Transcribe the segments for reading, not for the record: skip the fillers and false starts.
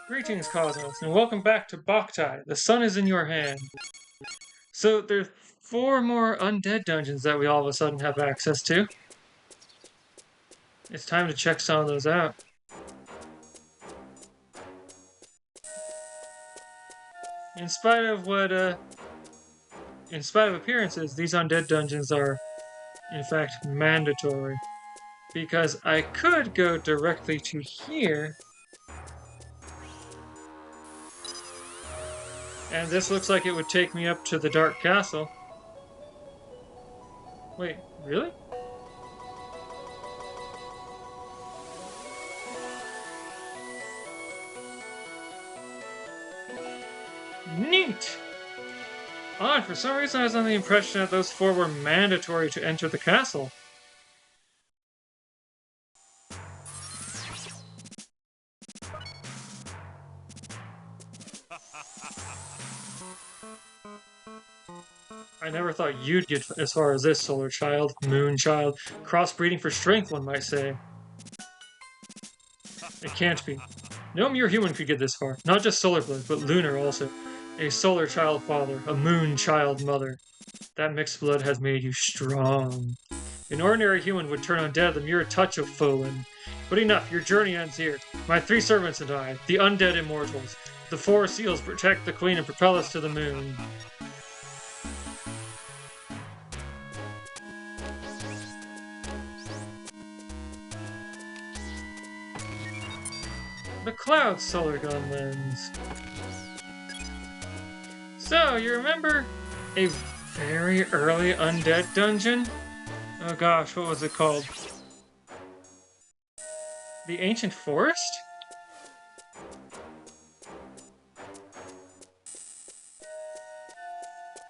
Greetings, Cosmos, and welcome back to Boktai. The sun is in your hand. So there's four more undead dungeons that we all of a sudden have access to. It's time to check some of those out. In spite of in spite of appearances, these undead dungeons are, in fact, mandatory. Because I could go directly to here, and this looks like it would take me up to the Dark Castle. Wait, really? Neat! Odd, for some reason I was under the impression that those four were mandatory to enter the castle. I never thought you'd get as far as this, Solar Child, Moon Child. Crossbreeding for strength, one might say. It can't be. No mere human could get this far. Not just Solar Blood, but Lunar also. A Solar Child father, a Moon Child mother. That mixed blood has made you strong. An ordinary human would turn undead at the mere touch of Folan. But enough, your journey ends here. My three servants and I, the undead immortals. The four seals protect the queen and propel us to the moon. The Cloud Solar Gun Lens. So, you remember a very early undead dungeon? Oh gosh, what was it called? The Ancient Forest?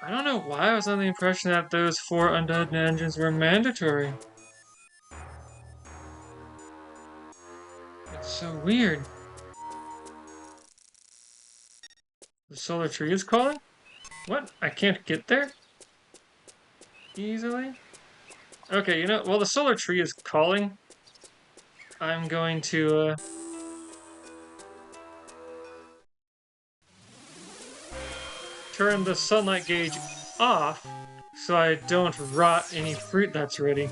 I don't know why I was under the impression that those four undead dungeons were mandatory. It's so weird. The solar tree is calling? What? I can't get there? Easily? Okay, you know, while the solar tree is calling, I'm going to, turn the sunlight gauge off so I don't rot any fruit that's ready.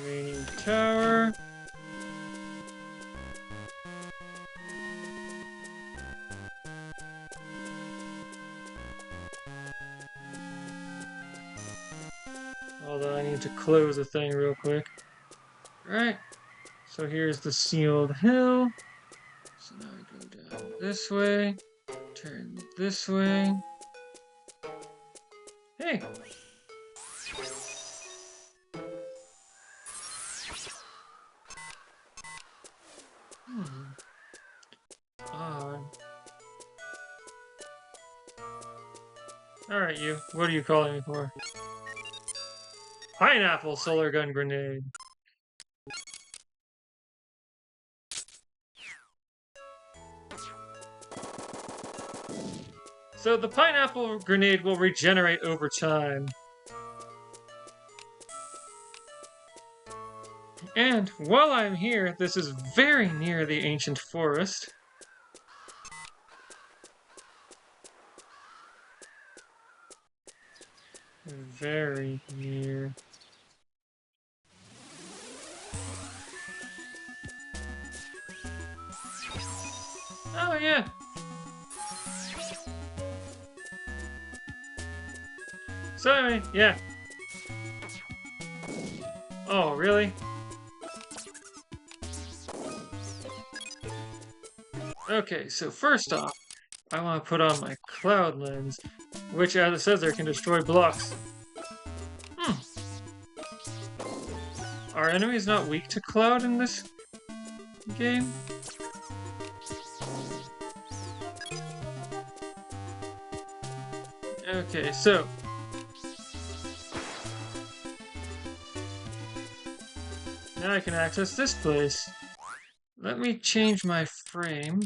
Remaining tower. Although I need to close the thing real quick. Right. So here's the sealed hill. So now we go down this way. Turn this way. Hey! Odd. Alright, you. What are you calling me for? Pineapple solar gun grenade. So the pineapple grenade will regenerate over time. And while I'm here, this is very near the ancient forest. Very near. Oh yeah. So anyway, yeah. Oh, really? Okay, so first off, I want to put on my cloud lens, which, as it says there, can destroy blocks. Are enemies not weak to cloud in this game? Okay, so now I can access this place. Let me change my frame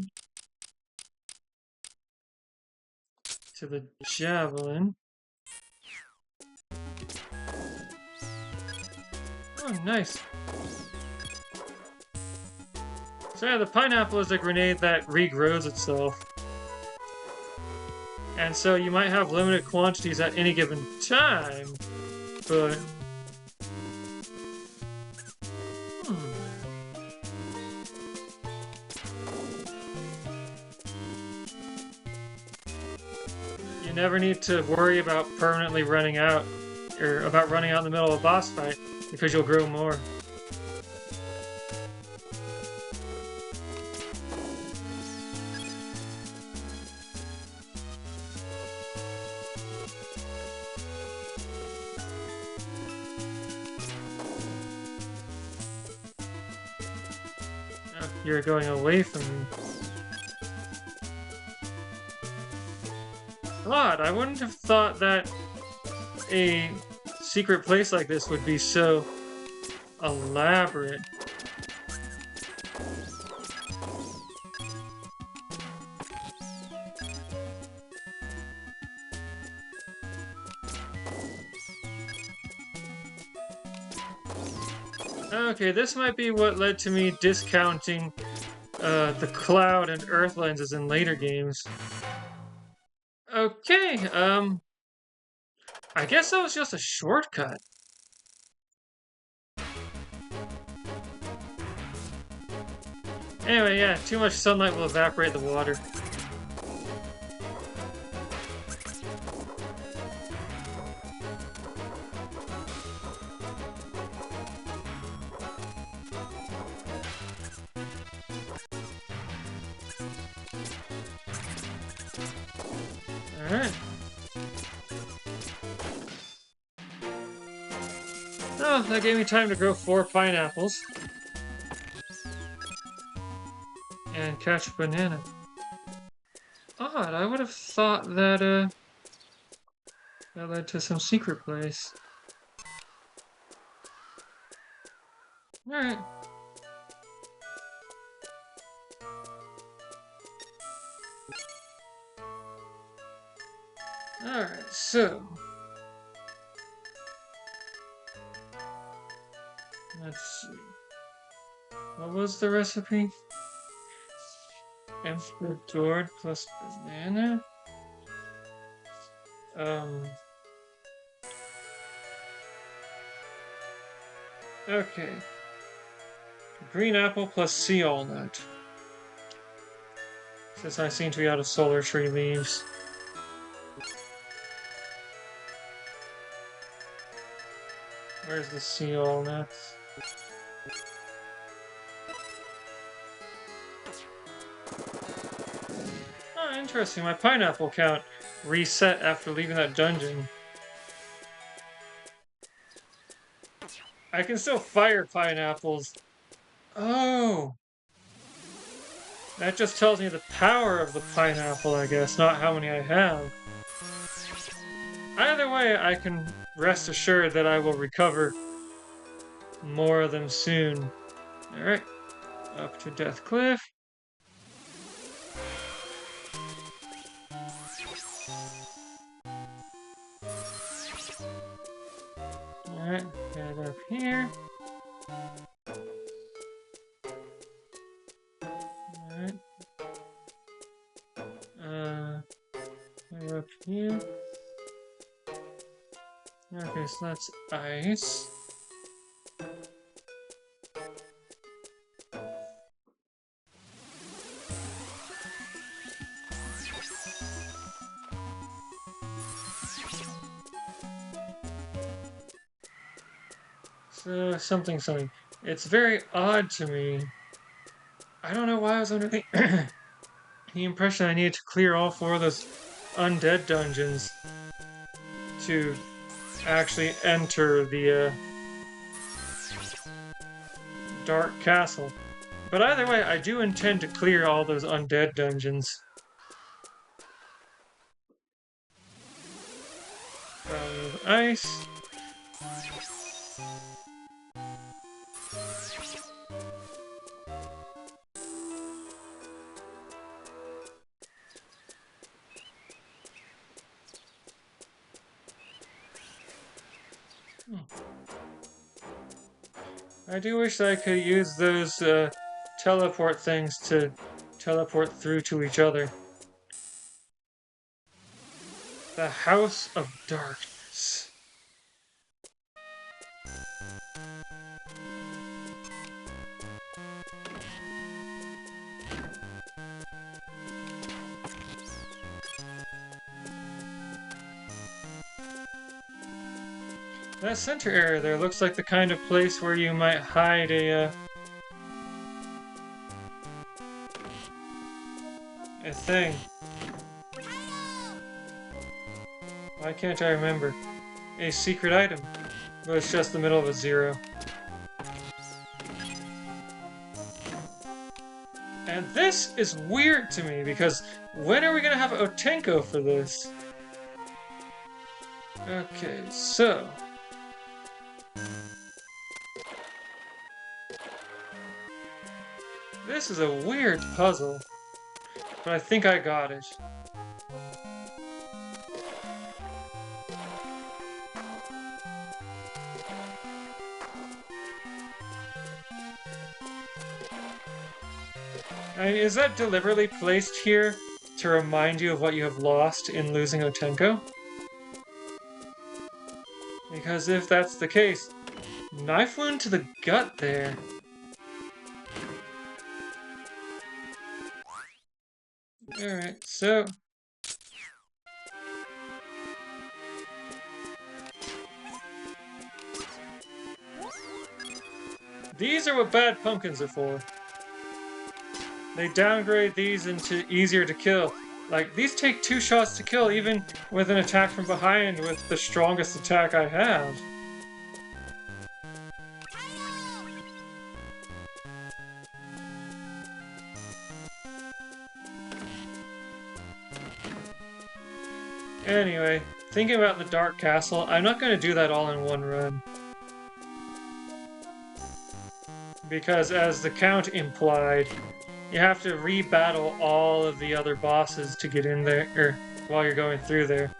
to the javelin. Oh, nice. So yeah, the pineapple is a grenade that regrows itself. And so you might have limited quantities at any given time, but... You never need to worry about permanently running out, or about running out in the middle of a boss fight, because you'll grow more. You're going away from me. Odd, I wouldn't have thought that a secret place like this would be so elaborate. Okay, this might be what led to me discounting the Cloud and Earth lenses in later games. Okay, I guess that was just a shortcut. Anyway, yeah, too much sunlight will evaporate the water. Alright. Oh, that gave me time to grow 4 pineapples. And catch a banana. Odd, I would have thought that, that led to some secret place. Alright. Alright, so... let's see. What was the recipe? Emperor plus banana? Okay. Green apple plus sea walnut. Since I seem to be out of solar tree leaves. Where's the sea walnut? Oh, interesting. My pineapple count reset after leaving that dungeon. I can still fire pineapples. Oh! That just tells me the power of the pineapple, I guess, not how many I have. Either way, I can rest assured that I will recover more of them soon. Alright, up to Death Cliff. Alright, head up here. Alright. Head up here. Okay, so that's ice. So, something. It's very odd to me. I don't know why I was under the, the impression I needed to clear all 4 of those undead dungeons to actually enter the Dark Castle. But either way, I do intend to clear all those undead dungeons. Ice. I do wish I could use those teleport things to teleport through to each other. The House of Darkness. That center area there looks like the kind of place where you might hide a thing. Why can't I remember? A secret item. But it's just the middle of a zero. And this is weird to me because when are we gonna have Otenko for this? Okay, so this is a weird puzzle, but I think I got it. I mean, is that deliberately placed here to remind you of what you have lost in losing Otenko? Because if that's the case, knife wound to the gut there. Alright, so these are what bad pumpkins are for. They downgrade these into easier to kill. Like, these take 2 shots to kill, even with an attack from behind with the strongest attack I have. Anyway, thinking about the Dark Castle, I'm not going to do that all in one run. Because as the count implied, you have to re-battle all of the other bosses to get in there, or while you're going through there.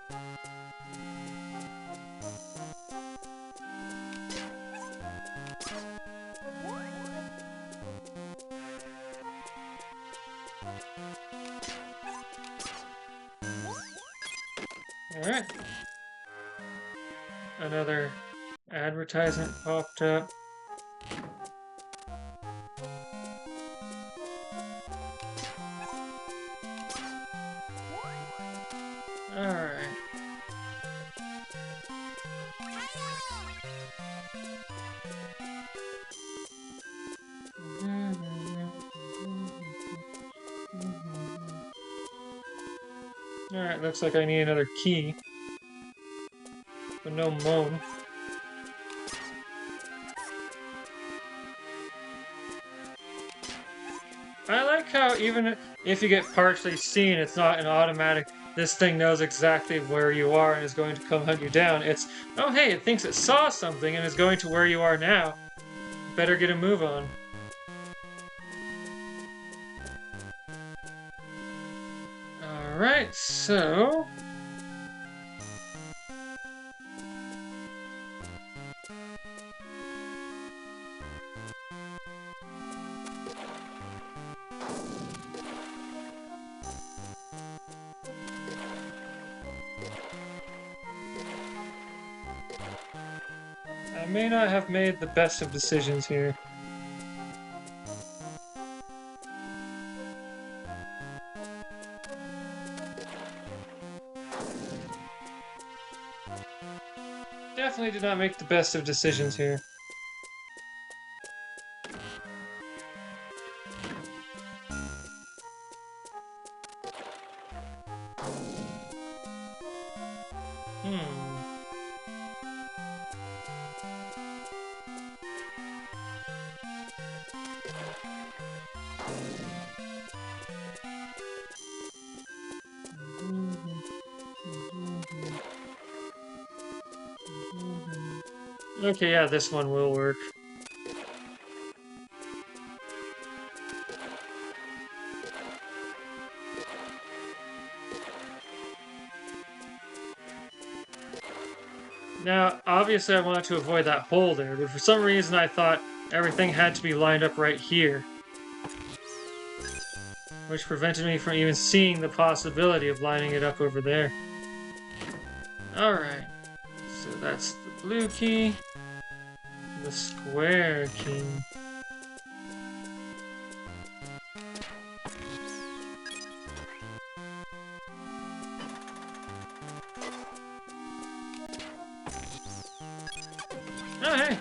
Alright. Another advertisement popped up. Alright. Alright, looks like I need another key. But no moan. I like how even if you get partially seen, it's not an automatic, this thing knows exactly where you are and is going to come hunt you down. It's, oh hey, it thinks it saw something and is going to where you are now. Better get a move on. Alright, so... I may not have made the best of decisions here. Definitely did not make the best of decisions here. Okay, yeah, this one will work. Now, obviously I wanted to avoid that hole there, but for some reason I thought everything had to be lined up right here. Which prevented me from even seeing the possibility of lining it up over there. Alright, so that's the blue key, the square key. Oh, hey!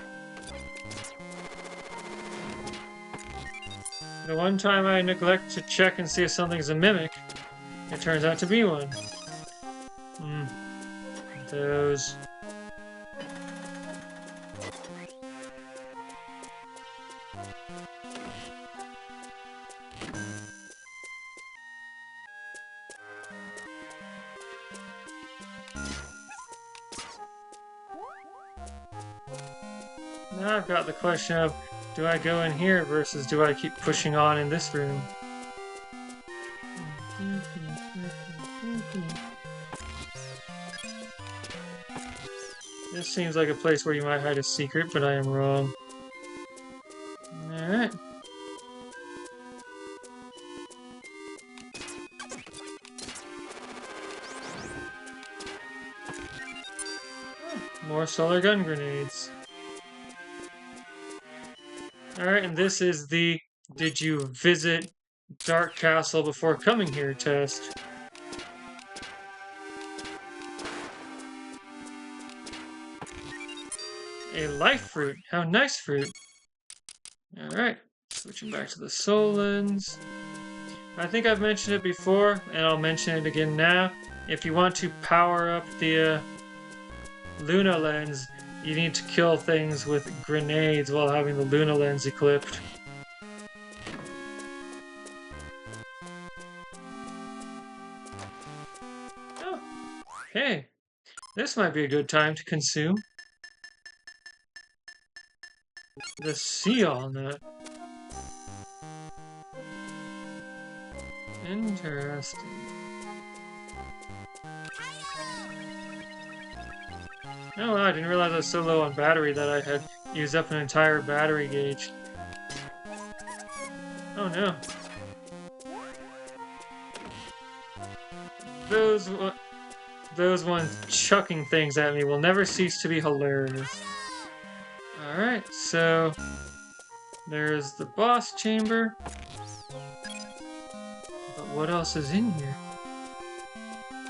The one time I neglect to check and see if something's a mimic, it turns out to be one. Those. Now I've got the question of, do I go in here versus do I keep pushing on in this room? This seems like a place where you might hide a secret, but I am wrong. Alright. More solar gun grenades. Alright, and this is the "Did you visit Dark Castle before coming here" test. A life fruit. How nice fruit. Alright, switching back to the soul lens. I think I've mentioned it before, and I'll mention it again now. If you want to power up the Luna lens, you need to kill things with grenades while having the Luna lens equipped. Oh, hey, this might be a good time to consume the seal nut. Interesting. Oh, wow, I didn't realize I was so low on battery that I had used up an entire battery gauge. Oh no. Those ones chucking things at me will never cease to be hilarious. Alright, so there's the boss chamber. But what else is in here?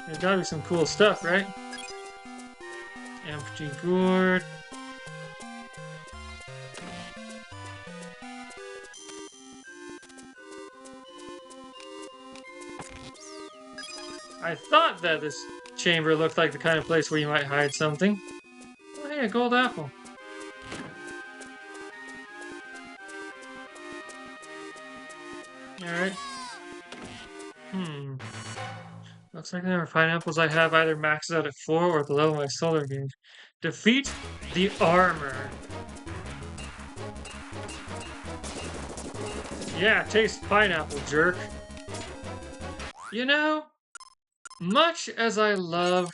There's gotta be some cool stuff, right? Empty gourd. I thought that this chamber looked like the kind of place where you might hide something. Oh hey, a gold apple. Alright. Looks like the number of pineapples I have either maxes out at 4 or below my solar gauge. Defeat the armor. Yeah, taste pineapple, jerk. You know, much as I love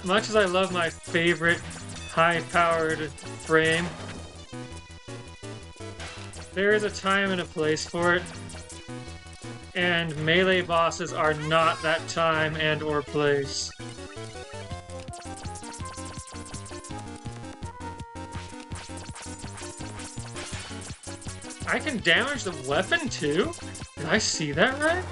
much as I love my favorite high-powered frame, there is a time and a place for it, and melee bosses are not that time and or place. I can damage the weapon too? Did I see that right?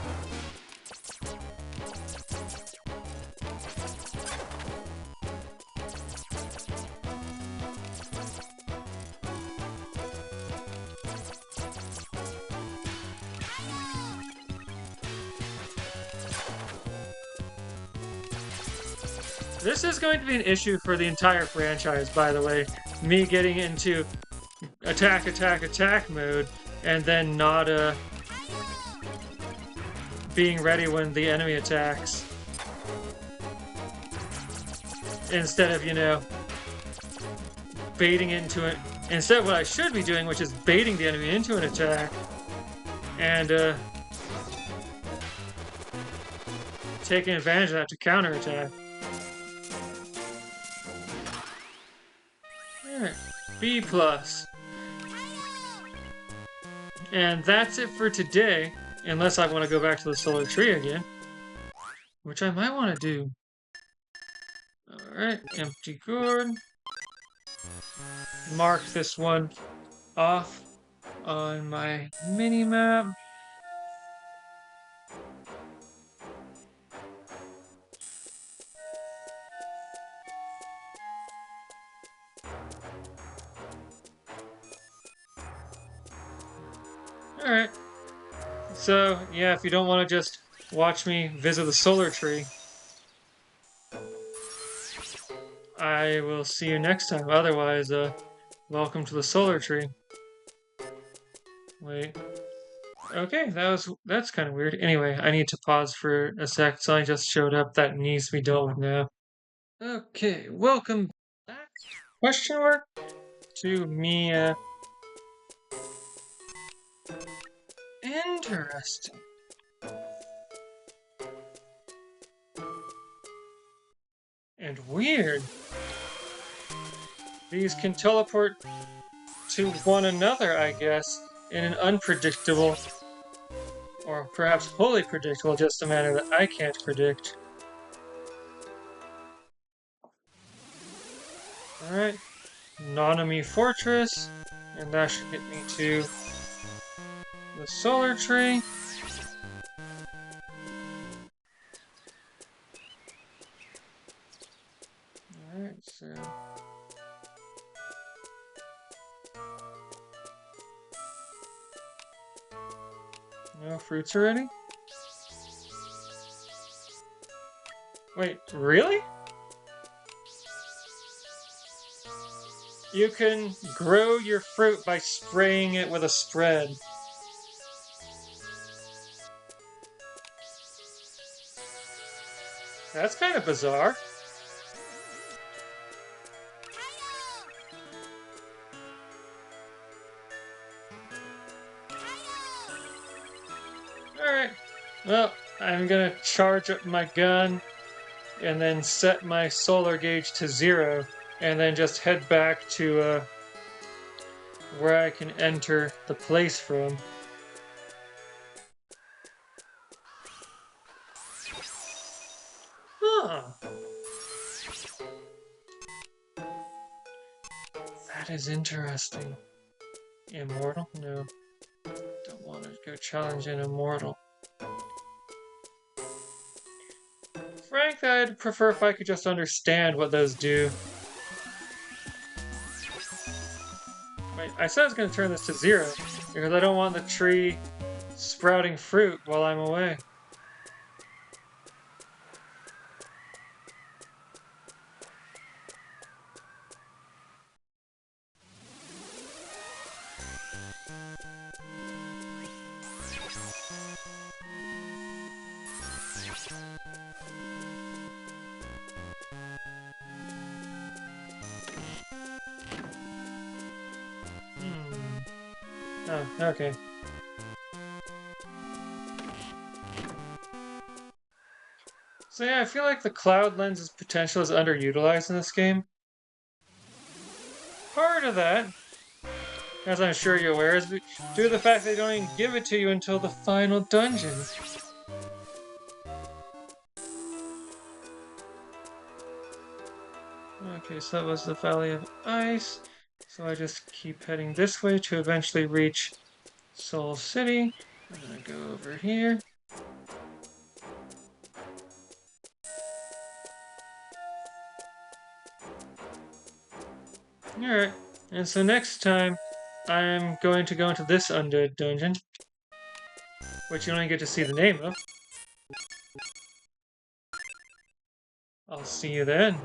This is going to be an issue for the entire franchise, by the way. Me getting into attack, attack, attack mode, and then not being ready when the enemy attacks. Instead of, you know, baiting it into it. Instead, what I should be doing, which is baiting the enemy into an attack, and taking advantage of that to counterattack. Alright, B+. And that's it for today, unless I want to go back to the solar tree again, which I might want to do. Alright, empty gourd. Mark this one off on my mini-map. Alright. So, yeah, if you don't want to just watch me visit the solar tree, I will see you next time. Otherwise, welcome to the solar tree. Wait. Okay, that's kind of weird. Anyway, I need to pause for a sec. Something just showed up that needs to be dealt with now. Okay, welcome back, question mark, to Mia. Interesting. And weird. These can teleport to one another, I guess, in an unpredictable, or perhaps wholly predictable, just a matter that I can't predict. Alright, Nanami Fortress, and that should get me to the solar tree. Alright, so... no fruits already? Wait, really? You can grow your fruit by spraying it with a spread. That's kind of bizarre. Alright, well, I'm gonna charge up my gun and then set my solar gauge to 0 and then just head back to where I can enter the place from. Huh. That is interesting. Immortal? No. Don't want to go challenge an immortal. Frankly, I'd prefer if I could just understand what those do. Wait, I said I was going to turn this to 0 because I don't want the tree sprouting fruit while I'm away. Oh, okay. So yeah, I feel like the cloud lens's potential is underutilized in this game. Part of that, as I'm sure you're aware, is due to the fact they don't even give it to you until the final dungeon. Okay, so that was the Valley of Ice. So I just keep heading this way to eventually reach Soul City. I'm gonna go over here. Alright, and so next time I'm going to go into this undead dungeon, which you only get to see the name of. I'll see you then.